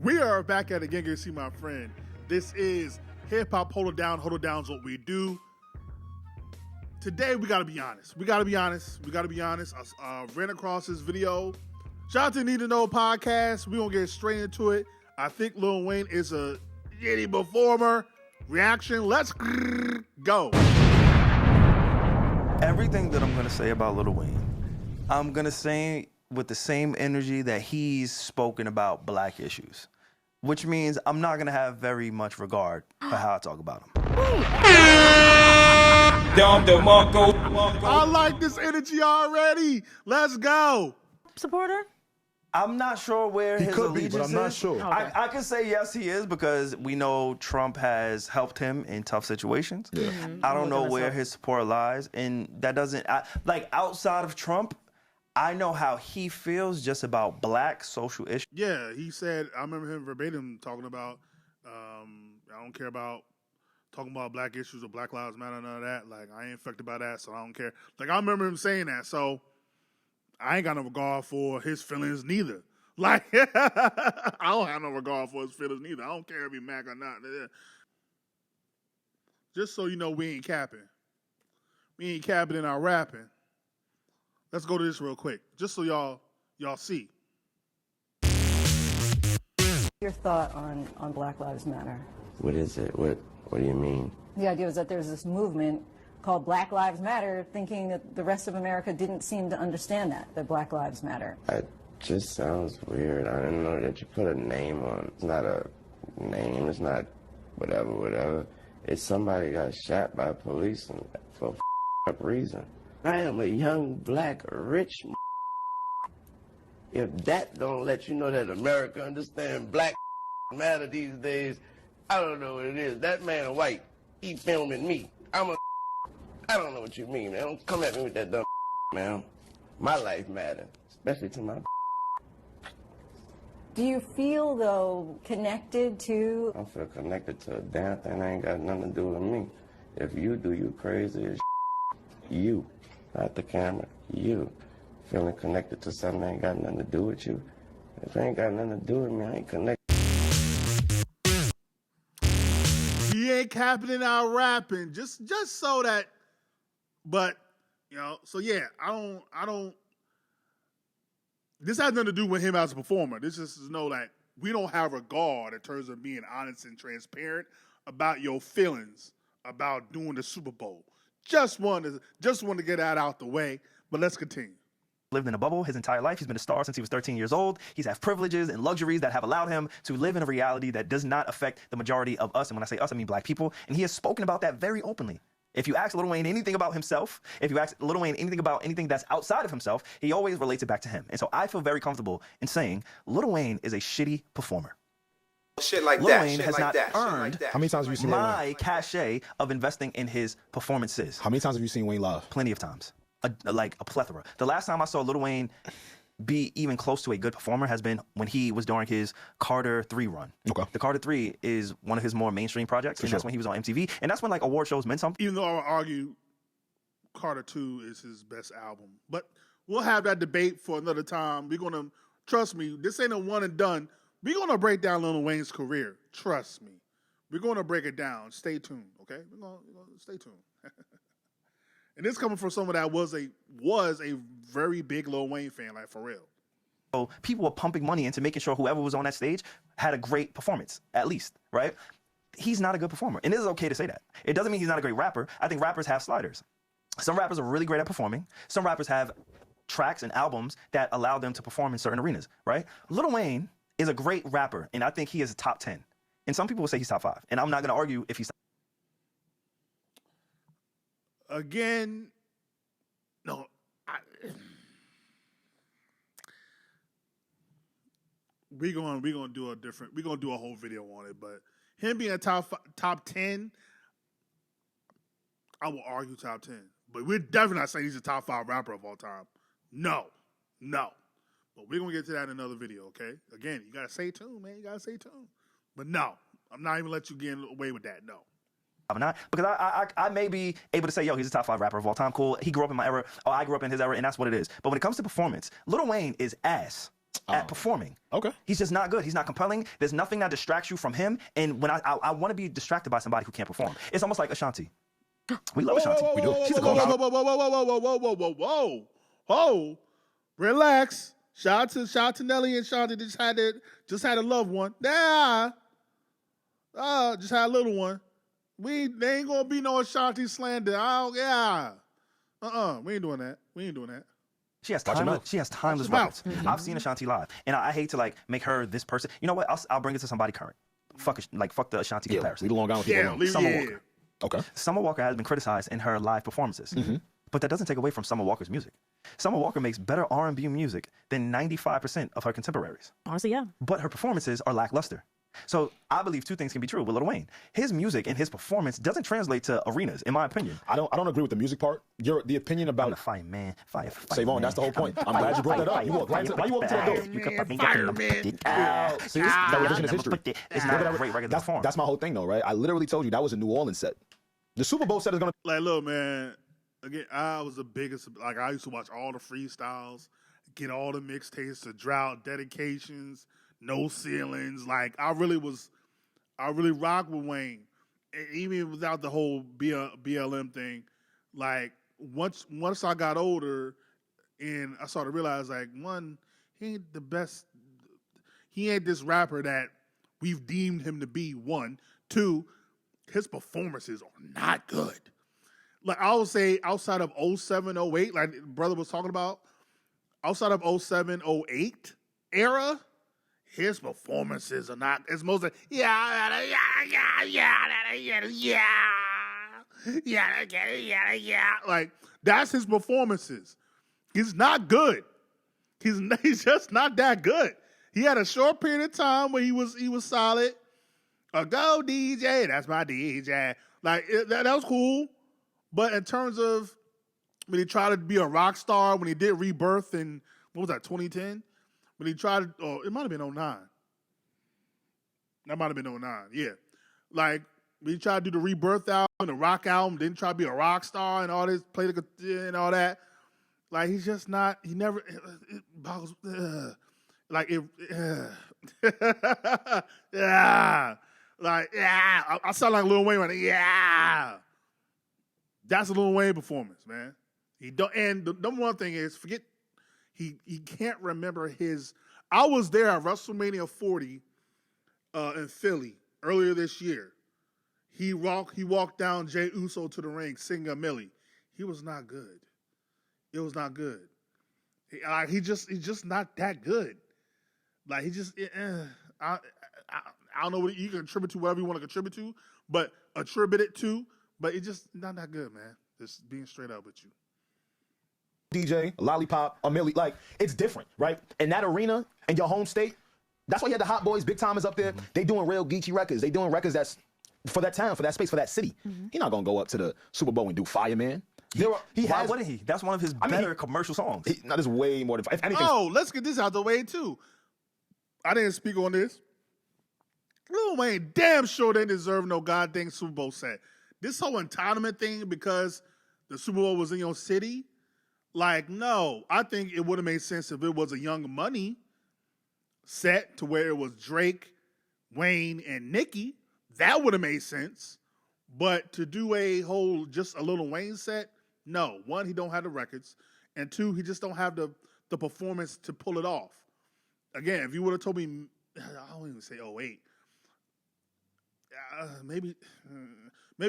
We are back at it again. You see my friend. This is Hip Hop Hold It Down. Hold It Down is what we do. Today we gotta be honest. I ran across this video. Shout out to Need to Know podcast. We gonna get straight into it. I think Lil Wayne is a shitty performer. Reaction. Let's go. Everything that I'm gonna say about Lil Wayne, I'm gonna say with the same energy that he's spoken about black issues, which means I'm not gonna have very much regard for how I talk about him. I like this energy already. Let's go. Supporter? I'm not sure where his allegiance is. But I'm not sure. Okay. I can say yes, he is, because we know Trump has helped him in tough situations. Yeah. I don't know where his support lies, and that doesn't like outside of Trump. I know how he feels just about black social issues. Yeah, he said, I remember him verbatim talking about, I don't care about talking about black issues or Black Lives Matter, none of that. Like, I ain't affected by that, so I don't care. Like, I remember him saying that, so I ain't got no regard for his feelings neither. Like, I don't have no regard for his feelings neither. I don't care if he Mac or not. Just so you know, we ain't capping. We ain't capping in our rapping. Let's go to this real quick, just so y'all see. Your thought on Black Lives Matter? What is it? What do you mean? The idea was that there's this movement called Black Lives Matter, thinking that the rest of America didn't seem to understand that Black Lives Matter. It just sounds weird. I didn't know that you put a name on. It's not a name. It's not whatever. It's somebody got shot by police for a up reason. I am a young, black, rich. If that don't let you know that America understands Black matter these days, I don't know what it is. That man white, he filming me. I don't know what you mean, man. Don't come at me with that dumb man. My life matter, especially to my. Do you feel, though, connected to... I don't feel connected to a damn thing that ain't got nothing to do with me. If you do, you crazy as you. Not the camera, you. Feeling connected to something that ain't got nothing to do with you. If it ain't got nothing to do with me, I ain't connected. He ain't capping in our rapping, just so that, but, you know, so yeah, I don't, this has nothing to do with him as a performer. This is to know that we don't have regard in terms of being honest and transparent about your feelings about doing the Super Bowl. Just wanted to get that out the way, but let's continue. Lived in a bubble his entire life. He's been a star since he was 13 years old. He's had privileges and luxuries that have allowed him to live in a reality that does not affect the majority of us. And when I say us, I mean black people. And he has spoken about that very openly. If you ask Lil Wayne anything about himself, if you ask Lil Wayne anything about anything that's outside of himself, he always relates it back to him. And so I feel very comfortable in saying Lil Wayne is a shitty performer. Shit like Lil that. Wayne Shit has like not that. earned How many times have you seen Lil Wayne? my cachet of investing in his performances. How many times have you seen Wayne live? Plenty of times. Like a plethora. The last time I saw Lil Wayne be even close to a good performer has been when he was during his Carter 3 run. Okay. The Carter 3 is one of his more mainstream projects, and that's when he was on MTV. And that's when like award shows meant something. Even though I would argue Carter 2 is his best album, but we'll have that debate for another time. We're gonna, trust me, this ain't a one and done. We're gonna break down Lil Wayne's career. Trust me. We're gonna break it down. Stay tuned, okay? We're gonna stay tuned. And this coming from someone that was a very big Lil Wayne fan, like for real. So people were pumping money into making sure whoever was on that stage had a great performance, at least, right? He's not a good performer. And it is okay to say that. It doesn't mean he's not a great rapper. I think rappers have sliders. Some rappers are really great at performing. Some rappers have tracks and albums that allow them to perform in certain arenas, right? Lil Wayne is a great rapper, and I think he is a top 10. And some people will say he's top 5. And I'm not going to argue if he's Again, no, we're gonna do a whole video on it, but him being a top 10, I will argue top 10. But we're definitely not saying he's a top 5 rapper of all time. No. But we're gonna get to that in another video, okay? Again, you gotta stay tuned, man. You gotta stay tuned. But no, I'm not even let you get away with that. No. not, because I may be able to say, yo, he's a top 5 rapper of all time. Cool. He grew up in my era. Oh, I grew up in his era, and that's what it is. But when it comes to performance, Lil Wayne is ass. at performing. Okay. He's just not good. He's not compelling. There's nothing that distracts you from him. And when I want to be distracted by somebody who can't perform, it's almost like Ashanti. We love Ashanti. We do. She's a whoa, coach. whoa, whoa, whoa, whoa, whoa, whoa, whoa, whoa, whoa, whoa, whoa! Relax. Shout out to Nelly and Shanti. They just had a loved one. Just had a little one. They ain't gonna be no Ashanti slander. We ain't doing that. She has Watch your mouth. She has timeless Watch your records. I've seen Ashanti live, and I hate to like make her this person. You know what? I'll bring it to somebody current. Fuck the Ashanti Yeah, comparison. leave it alone. With people alone. Summer Walker. Okay. Summer Walker has been criticized in her live performances, but that doesn't take away from Summer Walker's music. Summer Walker makes better R&B music than 95% of her contemporaries. Honestly, yeah. But her performances are lackluster. So I believe two things can be true with Lil Wayne. His music and his performance doesn't translate to arenas, in my opinion. I don't agree with the music part. The opinion I'm about the fire man. Fire Savon, man. that's the whole point. I'm glad you brought that up. You walked right into why you walked into that door? See, that revisionist history. It's not a great regular form. That's my whole thing, though, right? I literally told you that was a New Orleans set. The Super Bowl set is gonna. Like, look, man. Again, I was the biggest. Like, I used to watch all the freestyles, get all the mixtapes, the drought, dedications, no ceilings. Like, I really rocked with Wayne, and even without the whole BLM thing. Like, once I got older, and I started to realize, like, one, he ain't the best. He ain't this rapper that we've deemed him to be. One, two, his performances are not good. Like, I would say outside of 07, 08, like brother was talking about, outside of 07, 08 era, his performances are not, it's mostly, like, that's his performances. He's not good. He's just not that good. He had a short period of time where he was solid. Go DJ, that's my DJ. Like, that was cool. But in terms of when he tried to be a rock star, when he did Rebirth in, what was that, 2010? When he tried, it might have been 09. That might have been 09, yeah. Like, when he tried to do the Rebirth album, the rock album, didn't try to be a rock star and all this, play the and all that. Like, he's just not, he never, it boggles, like, yeah. Like, yeah. I sound like Lil Wayne right now, yeah. That's a Lil Wayne performance, man. He don't. And the number one thing is, forget he can't remember his. I was there at WrestleMania 40 in Philly earlier this year. He walked down Jey Uso to the ring singing a Millie. He was not good. It was not good. He's just not that good. Like, he just I don't know what you can attribute to, whatever you want to contribute to, but attribute it to. But it's just not that good, man. Just being straight up with you. DJ, Lollipop, a Millie, like, it's different, right? In that arena, in your home state, that's why you had the Hot Boys, Big Timers up there. They doing real geeky records. They doing records that's for that town, for that space, for that city. He's not gonna go up to the Super Bowl and do Fireman. Why wouldn't he? That's one of his better commercial songs. Now, there's way more than, if anything. Oh, let's get this out the way, too. I didn't speak on this. Lil Wayne damn sure didn't deserve no goddamn Super Bowl set. This whole entitlement thing because the Super Bowl was in your city, like, no. I think it would have made sense if it was a Young Money set to where it was Drake, Wayne, and Nicki. That would have made sense. But to do just a Lil Wayne set, no. One, he don't have the records. And two, he just don't have the performance to pull it off. Again, if you would have told me, I don't even say 08. Maybe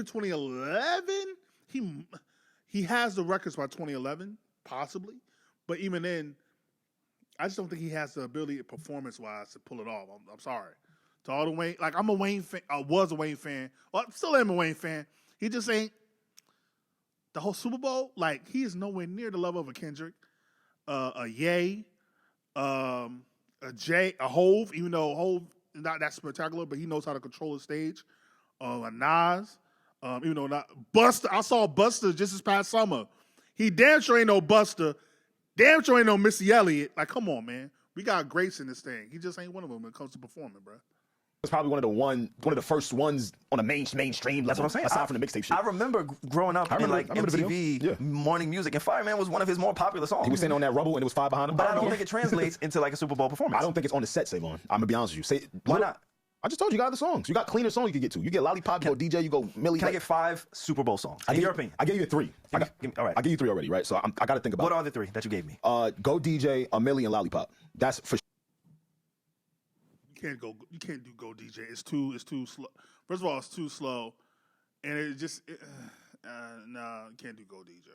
2011. He has the records by 2011, possibly, but even then, I just don't think he has the ability, performance-wise, to pull it off. I'm sorry to all the Wayne. Like, I'm a Wayne fan. I was a Wayne fan. Well, I still am a Wayne fan. He just ain't the whole Super Bowl. Like, he is nowhere near the level of a Kendrick, a Ye, a Jay, a Hove. Even though Hove is not that spectacular, but he knows how to control the stage. A Nas. Even though not Buster, I saw Buster just this past summer. He damn sure ain't no Buster. Damn sure ain't no Missy Elliott. Like, come on, man. We got greats in this thing. He just ain't one of them when it comes to performing, bro. was probably one of the first ones on a mainstream level. That's what I'm saying. Aside from the mixtape shit. I remember growing up in like I remember the MTV video. Yeah. morning music, and Fireman was one of his more popular songs. He was standing on that rubble and it was fire behind him. But I don't think it translates into like a Super Bowl performance. I don't think it's on the set, Savon. I'm gonna be honest with you. Why not? I just told you got other songs. You got cleaner songs you can get to. You get Lollipop, you go DJ, you go Millie. Can I get 5 Super Bowl songs? In your opinion? I gave you 3. All right. I gave you 3 already, right? So I got to think about What are the 3 that you gave me? Go DJ, a Millie, and Lollipop. That's for You can't do Go DJ. It's too slow. First of all, it's too slow, and it just nah. You can't do Go DJ.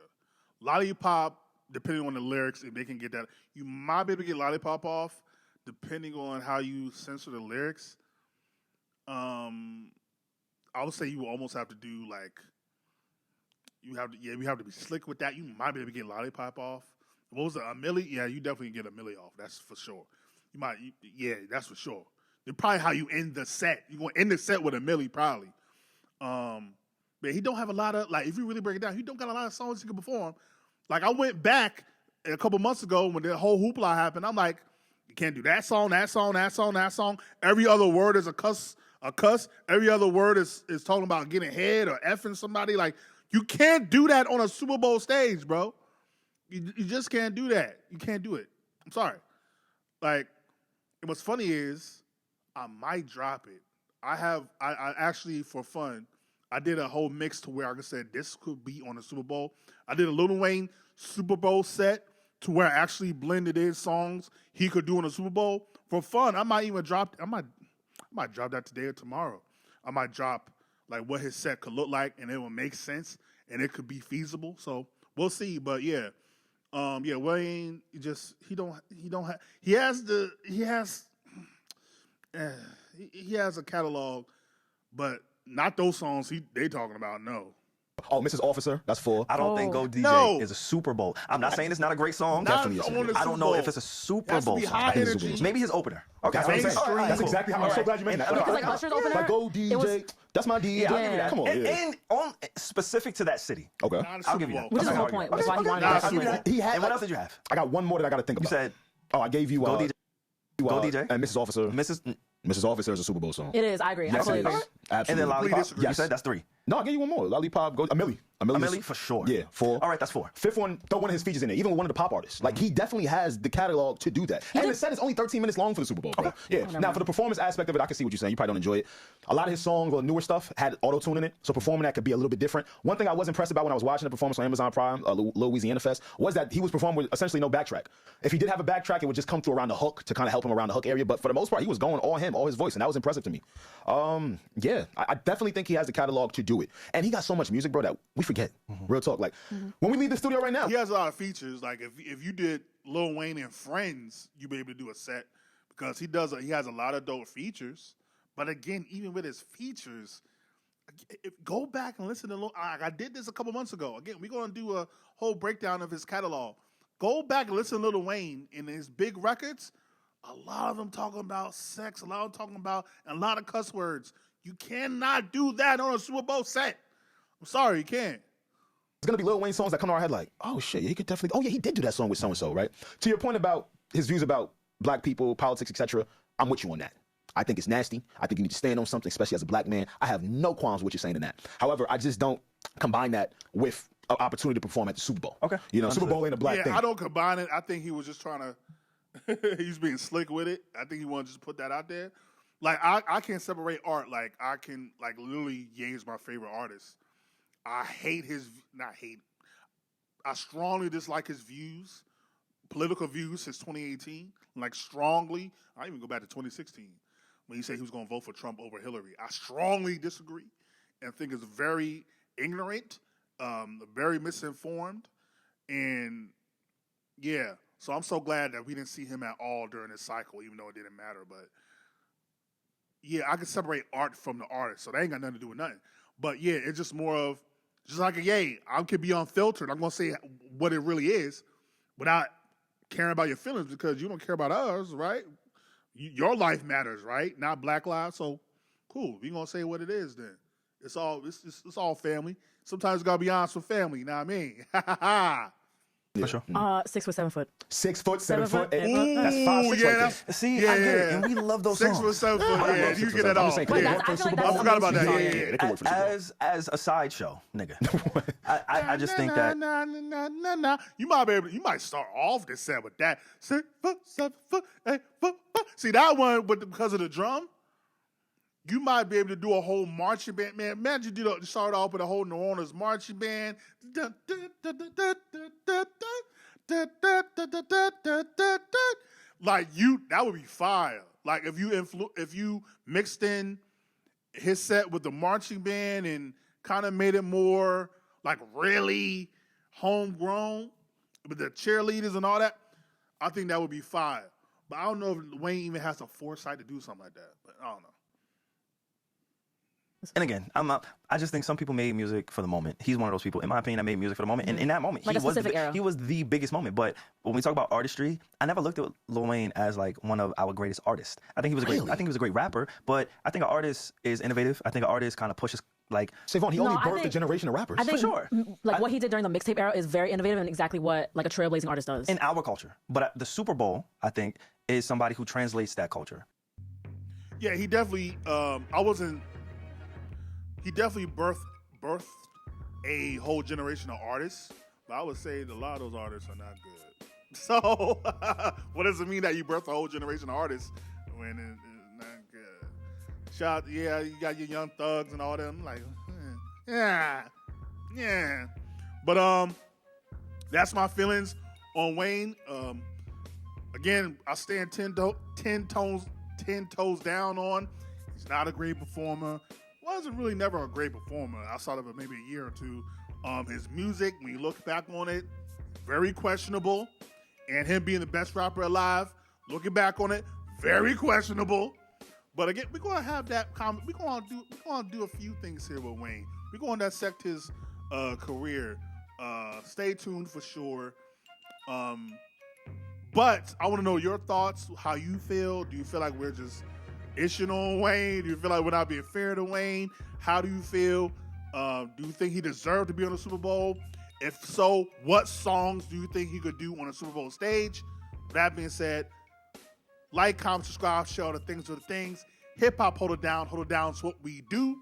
Lollipop, depending on the lyrics, if they can get that, you might be able to get Lollipop off, depending on how you censor the lyrics. I would say you will almost have to do like you have to be slick with that. You might be able to get Lollipop off. What was it? A Millie? Yeah, you definitely get a Millie off. That's for sure. That's for sure. It's probably how you end the set. You're going to end the set with a Millie, probably. But he don't have a lot of, like, if you really break it down, he don't got a lot of songs he can perform. Like, I went back a couple months ago when the whole hoopla happened. I'm like, you can't do that song, that song, that song, that song. Every other word is a cuss. Every other word is talking about getting head or effing somebody. Like, you can't do that on a Super Bowl stage, bro. You just can't do that. You can't do it. I'm sorry. Like, and what's funny is I might drop it. I actually, for fun, I did a whole mix to where I said this could be on the Super Bowl. I did a Lil Wayne Super Bowl set to where I actually blended in songs he could do on the Super Bowl. For fun, I might even drop that today or tomorrow. I might drop like what his set could look like, and it will make sense, and it could be feasible. So we'll see. But yeah, Wayne he has a catalog, but not those songs they talking about. No. Oh, Mrs. Officer, that's 4. I don't think Go DJ is a Super Bowl. I'm not saying it's not a great song. Definitely a Super Bowl. I don't know if it's a Super Bowl song. High energy. Maybe his opener. Okay, That's what I'm saying. Mainstream. That's exactly how I'm so glad you made that. Because like Usher's opener, Like Go DJ, that's my DJ. Yeah, I'll give you that. Come on, And on specific to that city. Okay. Not a I'll Super give you Bowl. that. which is the whole Okay. point. That's why he wanted Nah, to Super do Bowl. it. He had. And what else did you have? I got one more that I got to think You about. said I gave you Go DJ. Go DJ. and Mrs. Officer. Mrs. Mrs. Officer is a Super Bowl song. It is. I agree. I Yes, totally it agree. is. Absolutely. And then Lollipop. disagree. You said that's 3. No, I'll give you one more. Lollipop, go. A Millie For sure. Yeah, 4. All right, that's 4. 5th one, throw one of his features in there, even with one of the pop artists. Like, he definitely has the catalog to do that. And the set is only 13 minutes long for the Super Bowl, bro. Yeah. Now, for the performance aspect of it, I can see what you're saying. You probably don't enjoy it. A lot of his songs or newer stuff had auto-tune in it, so performing that could be a little bit different. One thing I was impressed about when I was watching the performance on Amazon Prime, Louisiana Fest, was that he was performing with essentially no backtrack. If he did have a backtrack, it would just come through around the hook to kind of help him around the hook area, but for the most part, he was going all his voice, and that was impressive to me. Yeah, I definitely think he has the catalog to do it. And he got so much music, bro, that we forget. Real talk. Like, when we leave the studio right now, He has a lot of features. Like if you did Lil Wayne and Friends, you'd be able to do a set because he has a lot of dope features. But again, even with his features, go back and listen to Lil. I did this a couple months ago. Again, we're gonna do a whole breakdown of his catalog. Go back and listen to Lil Wayne in his big records. A lot of them talking about sex. A lot of them talking about a lot of cuss words. You cannot do that on a Super Bowl set. I'm sorry, you can't. it's gonna be Lil Wayne songs that come to our head like, oh shit, he could definitely. Oh yeah, he did do that song with so and so, right? To your point about his views about black people, politics, etc. I'm with you on that. I think it's nasty. I think you need to stand on something, especially as a black man. I have no qualms with you saying that. However, I just don't combine that with an opportunity to perform at the Super Bowl. Okay. You know, Super Bowl ain't a black Yeah, thing. I don't combine it. I think he was just trying to. He's being slick with it. I think he wanted to just put that out there. Like I can't separate art. Like I can literally Ye's my favorite artist. I hate I strongly dislike his views, political views since 2018. Like strongly. I even go back to 2016 when he said he was going to vote for Trump over Hillary. I strongly disagree and think it's very ignorant, very misinformed, and yeah. So I'm so glad that we didn't see him at all during this cycle, even though it didn't matter. But yeah, I can separate art from the artist, so that ain't got nothing to do with nothing. But yeah, it's just more of just like a yay. I can be unfiltered. I'm gonna say what it really is without caring about your feelings because you don't care about us, right? Your life matters, right? Not Black lives. So cool. We gonna say what it is then. It's all family. Sometimes you gotta be honest with family. You know what I mean? For sure. 6 foot, 7 foot. 6 foot, 7 foot. foot, Hey, that's 5'6" yeah, right there. that's- See, Yeah, I get it, yeah. and we love those 6 songs. foot, 7 foot. Yeah, you get it I'm all. just saying, But could they that's- work for I the feel Super like Bowl? that's I forgot about that. the Yeah, song. yeah, They could work for the Super Bowl. As a sideshow, nigga. I just think that Nah. You might start off the set with that 6 foot, 7 foot, 8 foot. See that one, because of the drum, you might be able to do a whole marching band. Man, imagine you start off with a whole New Orleans marching band. Like that would be fire. Like if you mixed in his set with the marching band and kind of made it more like really homegrown with the cheerleaders and all that, I think that would be fire. But I don't know if Wayne even has the foresight to do something like that. But I don't know. And again, I just think some people made music for the moment. He's one of those people, in my opinion, that made music for the moment. And in that moment, Like a specific era. he was the biggest moment. But when we talk about artistry, I never looked at Lil Wayne as like one of our greatest artists. I think he was a great rapper, but I think an artist is innovative. I think an artist kind of pushes like Savon, he No, only I birthed a think- generation of rappers. I think sure. Like what he did during the mixtape era is very innovative and exactly what like a trailblazing artist does. in our culture. But the Super Bowl, I think, is somebody who translates that culture. Yeah, he definitely. He definitely birthed a whole generation of artists. But I would say that a lot of those artists are not good. So, what does it mean that you birthed a whole generation of artists when it's not good? You got your Young Thugs and all them. Like, yeah. But that's my feelings on Wayne. Again, I stand 10 toes down on. He's not a great performer. Wasn't really never a great performer outside of maybe a year or two. His music, when you look back on it, very questionable. And him being the best rapper alive, looking back on it, very questionable. But again, we're gonna have that comment. We're gonna do a few things here with Wayne. We're gonna dissect his career. Stay tuned for sure. But I want to know your thoughts, how you feel. Do you feel like we're just itching on Wayne? Do you feel like we're not being fair to Wayne? How do you feel? Do you think he deserved to be on the Super Bowl? If so, what songs do you think he could do on a Super Bowl stage? That being said, like, comment, subscribe, share the things are the things. Hip hop, hold it down is what we do.